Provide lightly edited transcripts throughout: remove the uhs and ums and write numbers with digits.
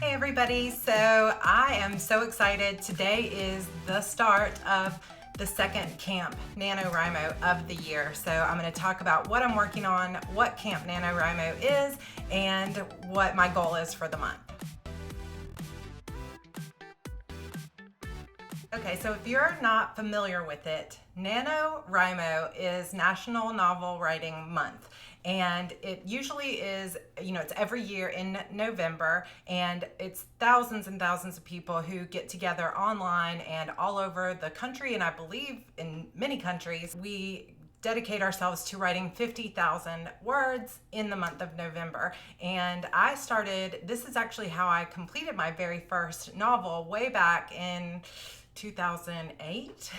Hey everybody, so I am so excited. Today is the start of the second Camp NaNoWrimo of the year. So I'm going to talk about what I'm working on, what Camp NaNoWrimo is, and what my goal is for the month. Okay, so if you're not familiar with it, NaNoWrimo is National Novel Writing Month. And it usually is, it's every year in November, and it's thousands and thousands of people who get together online and all over the country, and I believe in many countries, we dedicate ourselves to writing 50,000 words in the month of November. And this is actually how I completed my very first novel way back in 2008,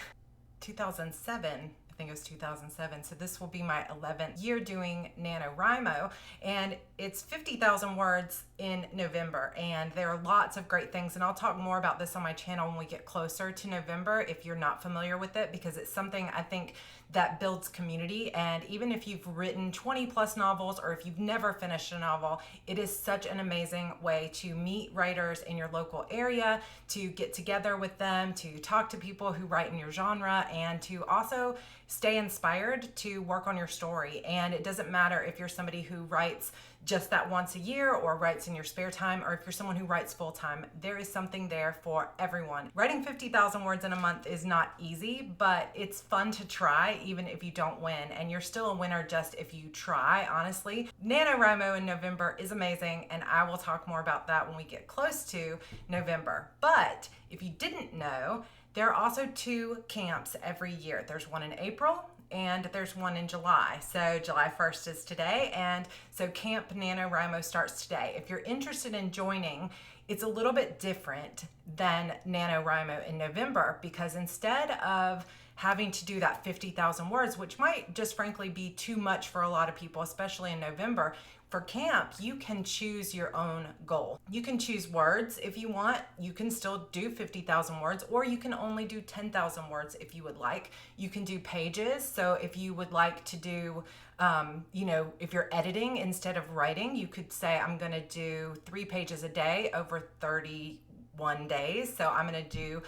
2007. I think it was 2007. So this will be my 11th year doing NaNoWrimo, and it's 50,000 words in November. And there are lots of great things, and I'll talk more about this on my channel when we get closer to November if you're not familiar with it, because it's something I think that builds community. And even if you've written 20 plus novels, or if you've never finished a novel, it is such an amazing way to meet writers in your local area, to get together with them, to talk to people who write in your genre, and to also stay inspired to work on your story. And it doesn't matter if you're somebody who writes just that once a year or writes in your spare time, or if you're someone who writes full time, there is something there for everyone. Writing 50,000 words in a month is not easy, but it's fun to try even if you don't win, and you're still a winner just if you try, honestly. NaNoWrimo in November is amazing, and I will talk more about that when we get close to November. But if you didn't know, there are also two camps every year. There's one in April and there's one in July. So July 1st is today, and so Camp NaNoWrimo starts today. If you're interested in joining, it's a little bit different than NaNoWrimo in November, because instead of having to do that 50,000 words, which might just frankly be too much for a lot of people, especially in November, for camp, you can choose your own goal. You can choose words if you want. You can still do 50,000 words, or you can only do 10,000 words if you would like. You can do pages. So if you would like to do, if you're editing instead of writing, you could say, I'm going to do 3 pages a day over 31 days. So I'm going to do,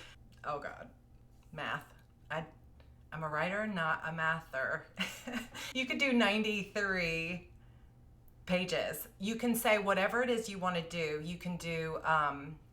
oh God, math. I'm a writer, not a mather. You could do 93 pages. You can say whatever it is you want to do. You can do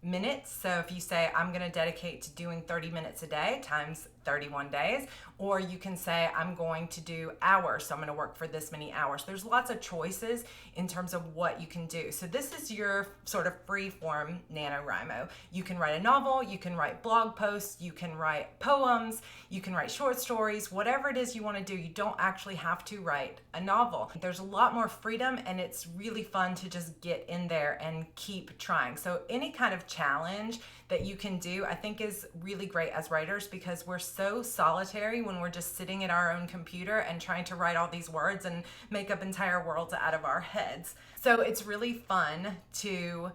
minutes. So if you say, I'm going to dedicate to doing 30 minutes a day times 31 days, or you can say, I'm going to do hours. So I'm going to work for this many hours. There's lots of choices in terms of what you can do. So this is your sort of free form NaNoWrimo. You can write a novel, you can write blog posts, you can write poems, you can write short stories, whatever it is you want to do. You don't actually have to write a novel. There's a lot more freedom, and it's really fun to just get in there and keep trying. So any kind of challenge that you can do, I think, is really great as writers, because we're so solitary when we're just sitting at our own computer and trying to write all these words and make up entire worlds out of our heads. So it's really fun to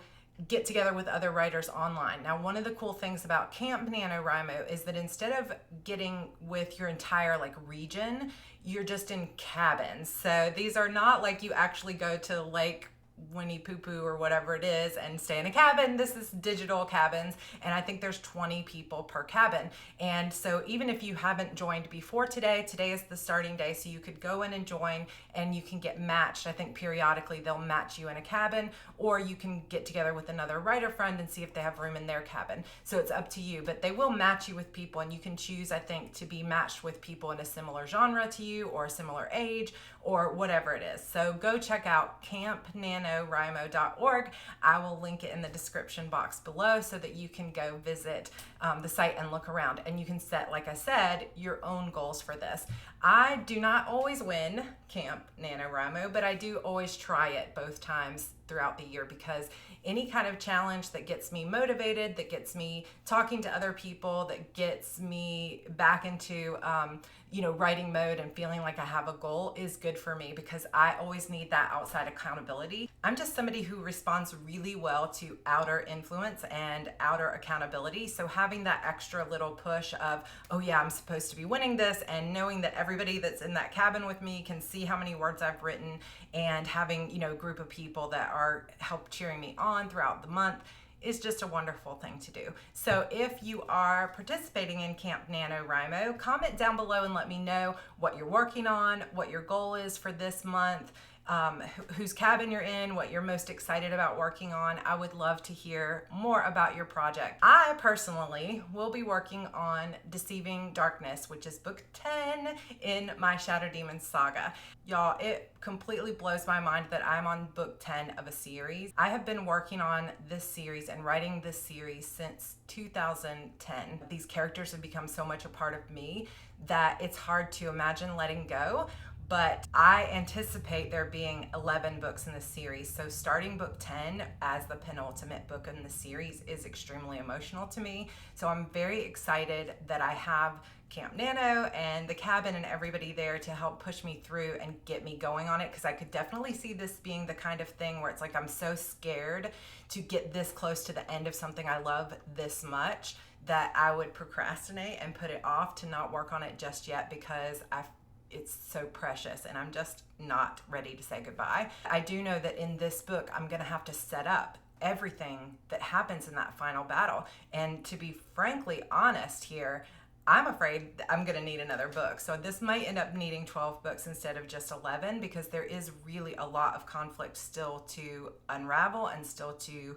get together with other writers online. Now, one of the cool things about Camp NaNoWrimo is that instead of getting with your entire region, you're just in cabins. So these are not like you actually go to Lake Winnie Poo Poo or whatever it is and stay in a cabin. This is digital cabins, and I think there's 20 people per cabin. And so even if you haven't joined before today is the starting day, so you could go in and join, and you can get matched. I think periodically they'll match you in a cabin, or you can get together with another writer friend and see if they have room in their cabin. So it's up to you, but they will match you with people, and you can choose, I think, to be matched with people in a similar genre to you, or a similar age, or whatever it is. So go check out campnanowrimo.org. I will link it in the description box below so that you can go visit the site and look around, and you can set, like I said, your own goals for this. I do not always win Camp NaNoWrimo, but I do always try it both times throughout the year, because any kind of challenge that gets me motivated, that gets me talking to other people, that gets me back into writing mode and feeling like I have a goal is good for me, because I always need that outside accountability. I'm just somebody who responds really well to outer influence and outer accountability. So having that extra little push of, oh yeah, I'm supposed to be winning this, and knowing that everybody that's in that cabin with me can see how many words I've written, and having, a group of people that are help cheering me on throughout the month is just a wonderful thing to do. So if you are participating in Camp NaNoWrimo, comment down below and let me know what you're working on, what your goal is for this month, whose cabin you're in, what you're most excited about working on. I would love to hear more about your project. I personally will be working on Deceiving Darkness, which is book 10 in my Shadow Demons Saga. Y'all, it completely blows my mind that I'm on book 10 of a series. I have been working on this series and writing this series since 2010. These characters have become so much a part of me that it's hard to imagine letting go. But I anticipate there being 11 books in the series. So starting book 10 as the penultimate book in the series is extremely emotional to me. So I'm very excited that I have Camp NaNo and the cabin and everybody there to help push me through and get me going on it, because I could definitely see this being the kind of thing where it's like I'm so scared to get this close to the end of something I love this much that I would procrastinate and put it off to not work on it just yet, because it's so precious and I'm just not ready to say goodbye. I do know that in this book, I'm gonna have to set up everything that happens in that final battle. And to be frankly honest here, I'm afraid I'm gonna need another book. So this might end up needing 12 books instead of just 11, because there is really a lot of conflict still to unravel and still to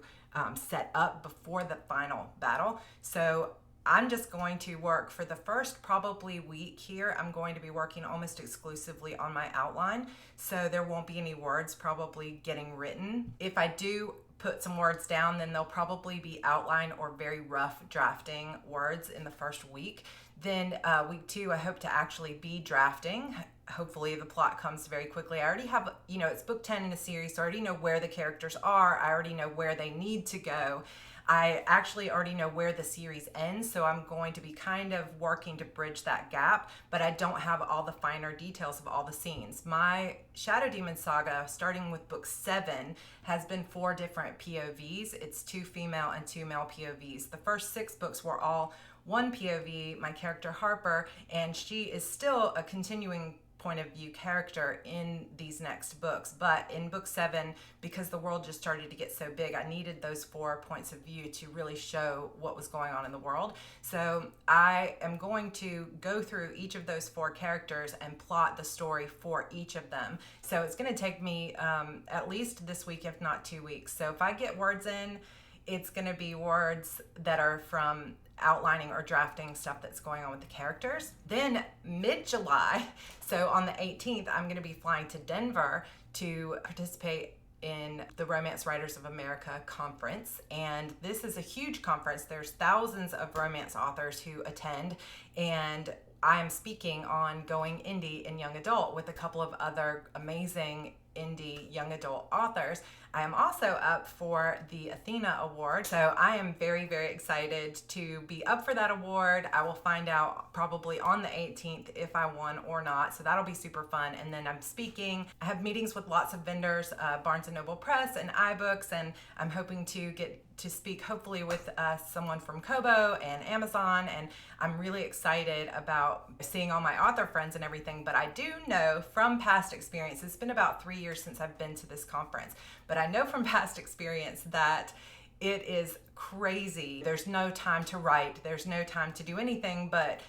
set up before the final battle. So I'm just going to work for the first probably week here. I'm going to be working almost exclusively on my outline. So there won't be any words probably getting written. If I do put some words down, then they'll probably be outline or very rough drafting words in the first week. Then week 2, I hope to actually be drafting. Hopefully the plot comes very quickly. I already have, it's book 10 in a series, so I already know where the characters are. I already know where they need to go. I actually already know where the series ends, so I'm going to be kind of working to bridge that gap, but I don't have all the finer details of all the scenes. My Shadow Demons Saga, starting with book 7, has been 4 different POVs. It's 2 female and 2 male POVs. The first 6 books were all one POV, my character Harper, and she is still a continuing point of view character in these next books. But in book 7, because the world just started to get so big, I needed those 4 points of view to really show what was going on in the world. So I am going to go through each of those 4 characters and plot the story for each of them. So it's going to take me at least this week, if not 2 weeks. So if I get words in, it's going to be words that are from outlining or drafting stuff that's going on with the characters. Then mid-July, so on the 18th, I'm going to be flying to Denver to participate in the Romance Writers of America conference. And this is a huge conference. There's thousands of romance authors who attend, and I am speaking on going indie and young adult with a couple of other amazing indie young adult authors. I am also up for the Athena Award, so I am very, very excited to be up for that award. I will find out probably on the 18th if I won or not, so that'll be super fun. And then I'm speaking. I have meetings with lots of vendors, Barnes & Noble Press and iBooks, and I'm hoping to get to speak hopefully with someone from Kobo and Amazon, and I'm really excited about seeing all my author friends and everything. But I do know from past experience, it's been about 3 years since I've been to this conference, but I know from past experience that it is crazy. There's no time to write, there's no time to do anything but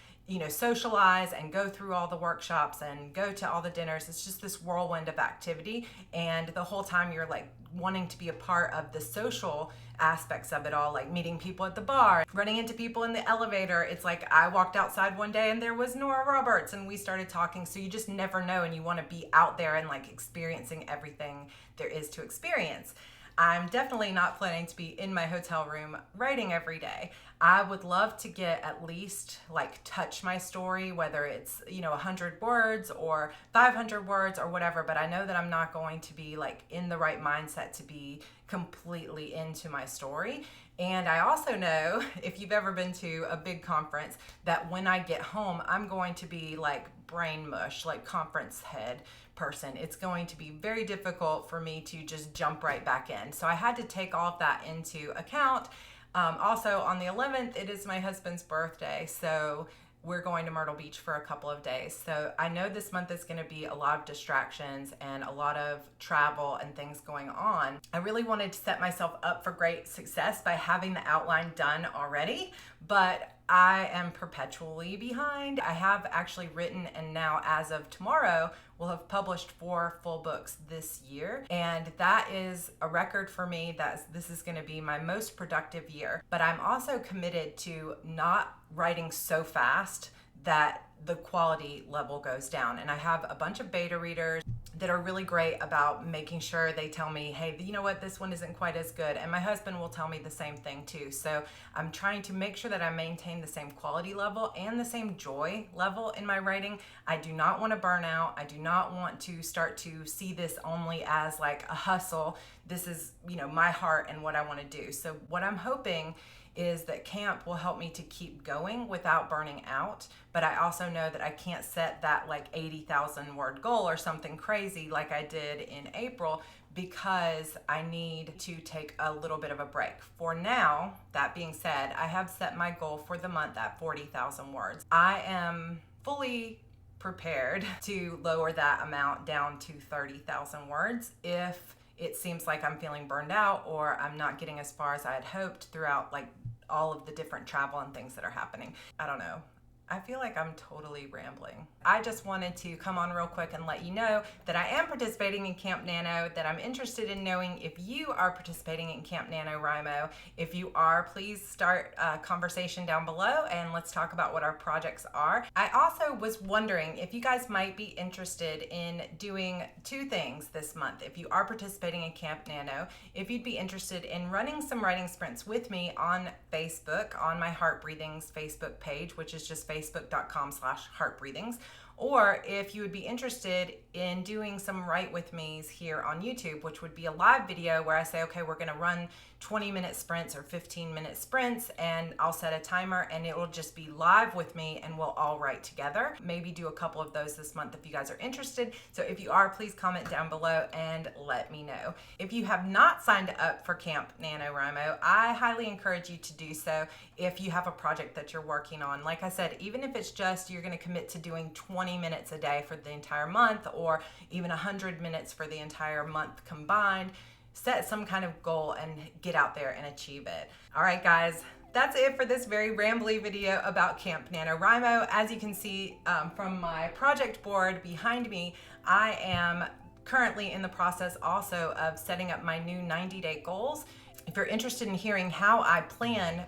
socialize and go through all the workshops and go to all the dinners. It's just this whirlwind of activity, and the whole time you're like wanting to be a part of the social aspects of it all, like meeting people at the bar, running into people in the elevator. It's like I walked outside one day and there was Nora Roberts and we started talking. So you just never know, and you want to be out there and like experiencing everything there is to experience. I'm definitely not planning to be in my hotel room writing every day. I would love to get at least like touch my story, whether it's 100 words or 500 words or whatever, but I know that I'm not going to be like in the right mindset to be completely into my story. And I also know, if you've ever been to a big conference, that when I get home, I'm going to be like brain mush, like conference head person. It's going to be very difficult for me to just jump right back in. So I had to take all of that into account. Also on the 11th, it is my husband's birthday. So we're going to Myrtle Beach for a couple of days. So I know this month is going to be a lot of distractions and a lot of travel and things going on. I really wanted to set myself up for great success by having the outline done already, but I am perpetually behind. I have actually written, and now as of tomorrow, will have published 4 full books this year. And that is a record for me. This is going to be my most productive year. But I'm also committed to not writing so fast that the quality level goes down. And I have a bunch of beta readers that are really great about making sure they tell me, hey, you know what, this one isn't quite as good. And my husband will tell me the same thing too. So I'm trying to make sure that I maintain the same quality level and the same joy level in my writing. I do not want to burn out. I do not want to start to see this only as like a hustle. This is, my heart and what I want to do. So what I'm hoping is that camp will help me to keep going without burning out. But I also know that I can't set that like 80,000 word goal or something crazy like I did in April, because I need to take a little bit of a break. For now, that being said, I have set my goal for the month at 40,000 words. I am fully prepared to lower that amount down to 30,000 words if it seems like I'm feeling burned out or I'm not getting as far as I had hoped throughout like all of the different travel and things that are happening. I don't know. I feel like I'm totally rambling. I just wanted to come on real quick and let you know that I am participating in Camp Nano, that I'm interested in knowing if you are participating in Camp NaNoWrimo. If you are, please start a conversation down below and let's talk about what our projects are. I also was wondering if you guys might be interested in doing 2 things this month. If you are participating in Camp Nano, if you'd be interested in running some writing sprints with me on Facebook, on my Heart Breathings Facebook page, which is just facebook.com/heartbreathings, or if you would be interested in doing some Write With Me's here on YouTube, which would be a live video where I say, okay, we're gonna run 20-minute sprints or 15-minute sprints, and I'll set a timer and it will just be live with me and we'll all write together. Maybe do a couple of those this month if you guys are interested. So if you are, please comment down below and let me know. If you have not signed up for Camp NaNoWrimo, I highly encourage you to do so if you have a project that you're working on. Like I said, even if it's just you're gonna commit to doing 20 minutes a day for the entire month, or even 100 minutes for the entire month combined, set some kind of goal and get out there and achieve it. All right, guys, that's it for this very rambly video about Camp NaNoWrimo. As you can see from my project board behind me, I am currently in the process also of setting up my new 90-day goals. If you're interested in hearing how I plan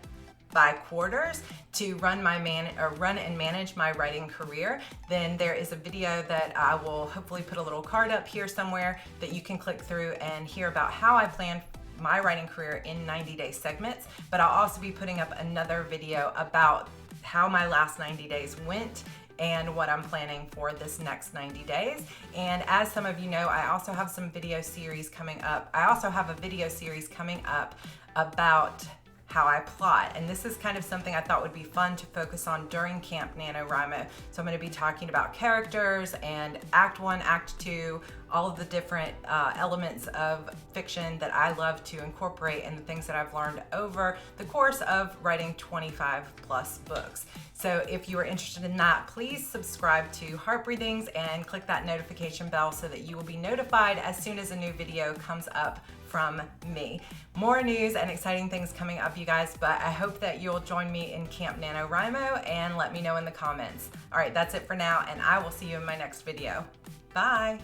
by quarters to run and manage my writing career, then there is a video that I will hopefully put a little card up here somewhere that you can click through and hear about how I plan my writing career in 90-day segments. But I'll also be putting up another video about how my last 90 days went and what I'm planning for this next 90 days. And as some of you know, I also have some video series coming up. I also have a video series coming up about how I plot. And this is kind of something I thought would be fun to focus on during Camp NaNoWrimo. So I'm going to be talking about characters and Act 1, Act 2, all of the different elements of fiction that I love to incorporate and the things that I've learned over the course of writing 25 plus books. So if you are interested in that, please subscribe to Heart Breathings and click that notification bell so that you will be notified as soon as a new video comes up from me. More news and exciting things coming up, you guys, but I hope that you'll join me in Camp NaNoWrimo and let me know in the comments. All right, that's it for now, and I will see you in my next video. Bye.